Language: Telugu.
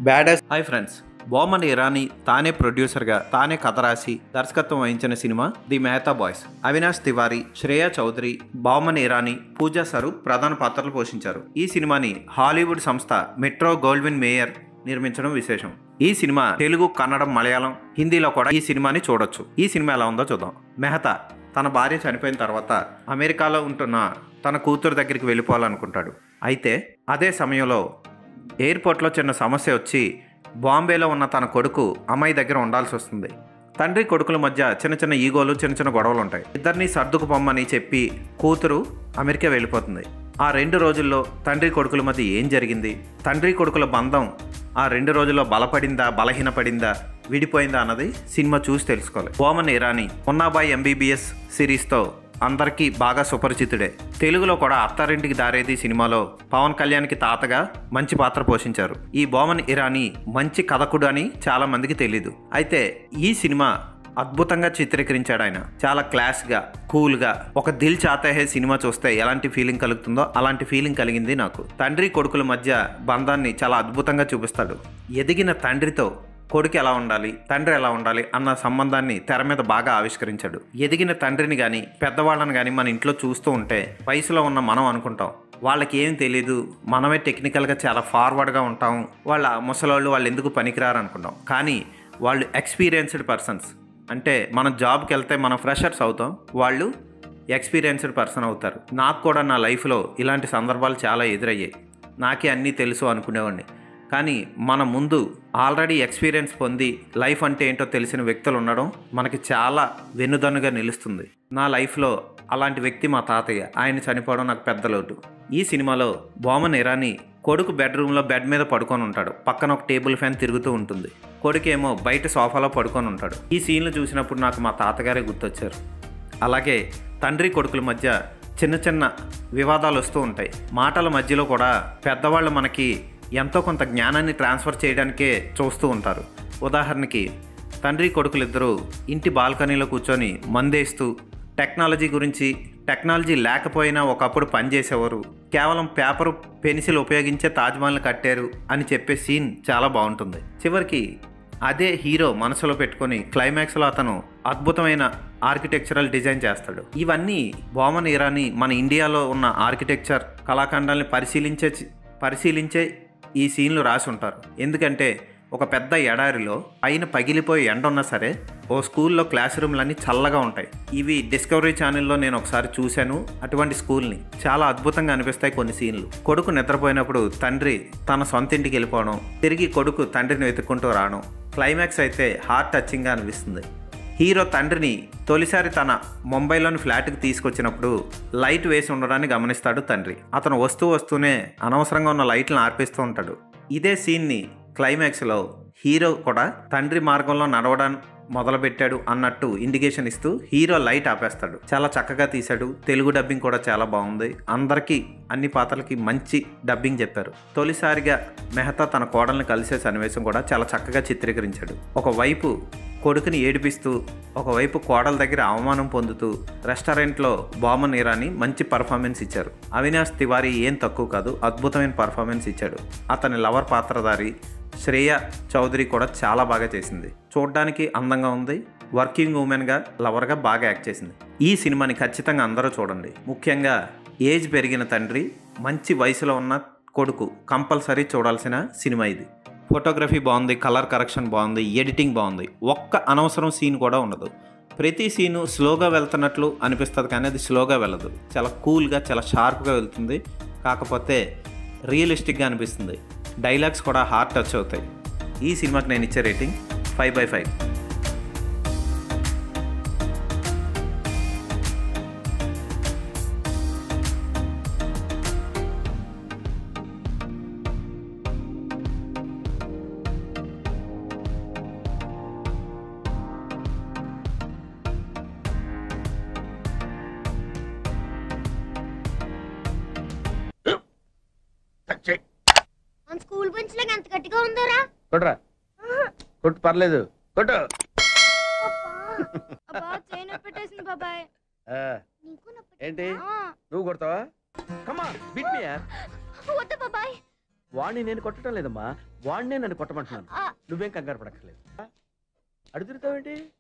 బ్యాడస్. హాయ్ ఫ్రెండ్స్, బొమ్మన్ ఇరానీ తానే ప్రొడ్యూసర్గా తానే కథ రాసి దర్శకత్వం వహించిన సినిమా ది మెహతా బాయ్స్. అవినాష్ తివారీ, శ్రేయా చౌదరి, బొమ్మన్ ఇరానీ, పూజా సరూప్ ప్రధాన పాత్రలు పోషించారు. ఈ సినిమాని హాలీవుడ్ సంస్థ మెట్రో గోల్డ్విన్ మేయర్ నిర్మించడం విశేషం. ఈ సినిమా తెలుగు, కన్నడం, మలయాళం, హిందీలో కూడా ఈ సినిమాని చూడొచ్చు. ఈ సినిమా ఎలా ఉందో చూద్దాం. మెహతా తన భార్య చనిపోయిన తర్వాత అమెరికాలో ఉంటున్న తన కూతురు దగ్గరికి వెళ్ళిపోవాలనుకుంటాడు. అయితే అదే సమయంలో ఎయిర్పోర్ట్లో చిన్న సమస్య వచ్చి బాంబేలో ఉన్న తన కొడుకు అమ్మాయి దగ్గర ఉండాల్సి వస్తుంది. తండ్రి కొడుకుల మధ్య చిన్న చిన్న ఈగోలు, చిన్న చిన్న గొడవలు ఉంటాయి. ఇద్దరిని సర్దుకు పొమ్మని చెప్పి కూతురు అమెరికా వెళ్ళిపోతుంది. ఆ 2 రోజుల్లో తండ్రి కొడుకుల మధ్య ఏం జరిగింది, తండ్రి కొడుకుల బంధం ఆ 2 రోజుల్లో బలపడిందా, బలహీనపడిందా, విడిపోయిందా అన్నది సినిమా చూసి తెలుసుకోవాలి. బొమ్మన్ ఇరానీ మున్నాబాయ్ ఎంబీబీఎస్ సిరీస్తో అందరికీ బాగా సుపరిచితుడే. తెలుగులో కూడా అత్తారింటికి దారేది సినిమాలో పవన్ కళ్యాణ్కి తాతగా మంచి పాత్ర పోషించారు. ఈ బొమ్మన్ ఇరానీ మంచి కథకుడు అని చాలా మందికి తెలీదు. అయితే ఈ సినిమా అద్భుతంగా చిత్రీకరించాడు ఆయన. చాలా క్లాస్గా, కూల్గా. ఒక దిల్ చాతా హే సినిమా చూస్తే ఎలాంటి ఫీలింగ్ కలుగుతుందో అలాంటి ఫీలింగ్ కలిగింది నాకు. తండ్రి కొడుకుల మధ్య బంధాన్ని చాలా అద్భుతంగా చూపిస్తాడు. ఎదిగిన తండ్రితో కొడుకు ఎలా ఉండాలి, తండ్రి ఎలా ఉండాలి అన్న సంబంధాన్ని తెర మీద బాగా ఆవిష్కరించాడు. ఎదిగిన తండ్రిని కానీ పెద్దవాళ్ళని కానీ మన ఇంట్లో చూస్తూ ఉంటే వయసులో ఉన్న మనం అనుకుంటాం వాళ్ళకి ఏం తెలీదు, మనమే టెక్నికల్గా చాలా ఫార్వర్డ్గా ఉంటాం, వాళ్ళ ముసలోళ్ళు వాళ్ళు ఎందుకు పనికిరారు అనుకుంటాం. కానీ వాళ్ళు ఎక్స్పీరియన్స్డ్ పర్సన్స్. అంటే మనం జాబ్కి వెళ్తే మనం ఫ్రెషర్స్ అవుతాం, వాళ్ళు ఎక్స్పీరియన్స్డ్ పర్సన్ అవుతారు. నాకు కూడా నా లైఫ్లో ఇలాంటి సందర్భాలు చాలా ఎదురయ్యాయి. నాకే అన్నీ తెలుసు అనుకునేవాడిని. కానీ మన ముందు ఆల్రెడీ ఎక్స్పీరియన్స్ పొంది లైఫ్ అంటే ఏంటో తెలిసిన వ్యక్తులు ఉండడం మనకి చాలా వెన్నుదన్నుగా నిలుస్తుంది. నా లైఫ్లో అలాంటి వ్యక్తి మా తాతయ్య. ఆయన చనిపోవడం నాకు పెద్ద లోటు. ఈ సినిమాలో బొమ్మన్ ఇరానీ కొడుకు బెడ్రూమ్లో బెడ్ మీద పడుకొని ఉంటాడు. పక్కన ఒక టేబుల్ ఫ్యాన్ తిరుగుతూ ఉంటుంది. కొడుకేమో బయట సోఫాలో పడుకొని ఉంటాడు. ఈ సీన్లు చూసినప్పుడు నాకు మా తాతగారే గుర్తొచ్చారు. అలాగే తండ్రి కొడుకుల మధ్య చిన్న చిన్న వివాదాలు వస్తూ ఉంటాయి. మాటల మధ్యలో కూడా పెద్దవాళ్ళు మనకి ఎంతో కొంత జ్ఞానాన్ని ట్రాన్స్ఫర్ చేయడానికే చూస్తూ ఉంటారు. ఉదాహరణకి తండ్రి కొడుకులిద్దరూ ఇంటి బాల్కనీలో కూర్చొని మందేస్తూ టెక్నాలజీ గురించి, టెక్నాలజీ లేకపోయినా ఒకప్పుడు పనిచేసేవారు, కేవలం పేపరు, పెన్సిల్ ఉపయోగించే తాజ్మహల్ని కట్టారు అని చెప్పే సీన్ చాలా బాగుంటుంది. చివరికి అదే హీరో మనసులో పెట్టుకొని క్లైమాక్స్లో అతను అద్భుతమైన ఆర్కిటెక్చరల్ డిజైన్ చేస్తాడు. ఇవన్నీ బొమ్మన్ ఇరానీ మన ఇండియాలో ఉన్న ఆర్కిటెక్చర్ కళాఖండాల్ని పరిశీలించే ఈ సీన్లు రాసి ఉంటారు. ఎందుకంటే ఒక పెద్ద ఎడారిలో పైన పగిలిపోయి ఎండ ఉన్నా సరే ఓ స్కూల్లో క్లాస్ రూమ్లన్నీ చల్లగా ఉంటాయి. ఇవి డిస్కవరీ ఛానల్లో నేను ఒకసారి చూశాను. అటువంటి స్కూల్ని చాలా అద్భుతంగా అనిపిస్తాయి కొన్ని సీన్లు. కొడుకు నిద్రపోయినప్పుడు తండ్రి తన సొంత ఇంటికి వెళ్ళిపోవడం, తిరిగి కొడుకు తండ్రిని వెతుక్కుంటూ రావడం, క్లైమాక్స్ అయితే హార్ట్ టచింగ్గా అనిపిస్తుంది. హీరో తండ్రిని తొలిసారి తన ముంబైలోని ఫ్లాట్కి తీసుకొచ్చినప్పుడు లైట్ వేసి ఉండడాన్ని గమనిస్తాడు తండ్రి. అతను వస్తూనే అనవసరంగా ఉన్న లైట్లను ఆర్పిస్తూ ఉంటాడు. ఇదే సీన్ని క్లైమాక్స్లో హీరో కూడా తండ్రి మార్గంలో నడవడం మొదలుపెట్టాడు అన్నట్టు ఇండికేషన్ ఇస్తూ హీరో లైట్ ఆపేస్తాడు. చాలా చక్కగా తీశాడు. తెలుగు డబ్బింగ్ కూడా చాలా బాగుంది. అందరికీ అన్ని పాత్రలకి మంచి డబ్బింగ్ చెప్పారు. తొలిసారిగా మెహతా తన కోడల్ని కలిసే సన్నివేశం కూడా చాలా చక్కగా చిత్రీకరించాడు. ఒకవైపు కొడుకుని ఏడిపిస్తూ, ఒకవైపు కోడల దగ్గర అవమానం పొందుతూ రెస్టారెంట్లో బొమ్మన్ ఇరానీ మంచి పర్ఫార్మెన్స్ ఇచ్చారు. అవినాష్ తివారీ ఏం తక్కువ కాదు, అద్భుతమైన పర్ఫార్మెన్స్ ఇచ్చాడు. అతని లవర్ పాత్రధారి శ్రేయా చౌదరి కూడా చాలా బాగా చేసింది. చూడడానికి అందంగా ఉంది. వర్కింగ్ ఉమెన్గా, లవర్గా బాగా యాక్ట్ చేసింది. ఈ సినిమాని ఖచ్చితంగా అందరూ చూడండి. ముఖ్యంగా ఏజ్ పెరిగిన తండ్రి, మంచి వయసులో ఉన్న కొడుకు కంపల్సరీ చూడాల్సిన సినిమా ఇది. ఫోటోగ్రఫీ బాగుంది, కలర్ కరెక్షన్ బాగుంది, ఎడిటింగ్ బాగుంది. ఒక్క అనవసరం సీన్ కూడా ఉండదు. ప్రతి సీను స్లోగా వెళ్తున్నట్లు అనిపిస్తుంది, కానీ అది స్లోగా వెళ్ళదు. చాలా కూల్గా, చాలా షార్ప్గా వెళ్తుంది. కాకపోతే రియలిస్టిక్గా అనిపిస్తుంది. డైలాగ్స్ కూడా హార్ట్ టచ్ అవుతాయి. ఈ సినిమాకి నేను ఇచ్చే రేటింగ్ 5/5. స్కూల్ బెంచ్ లాగా ఎంత గట్టిగా ఉందోరా? కొట్రా, కొట్టు, పర్లేదు, కొట్టు. ఏంటి నువ్వు కొడతావా? కమా బిట్ మీ యార్. వద్దు బాబాయ్, వాణ్ణి నేను కొట్టడం లేదమ్మా, వాణ్ణే నన్ను కొట్టమంటున్నాను. ఆ. నువ్వేం కంగారు పడక్కర్లేదు. అడుగుతావేంటి?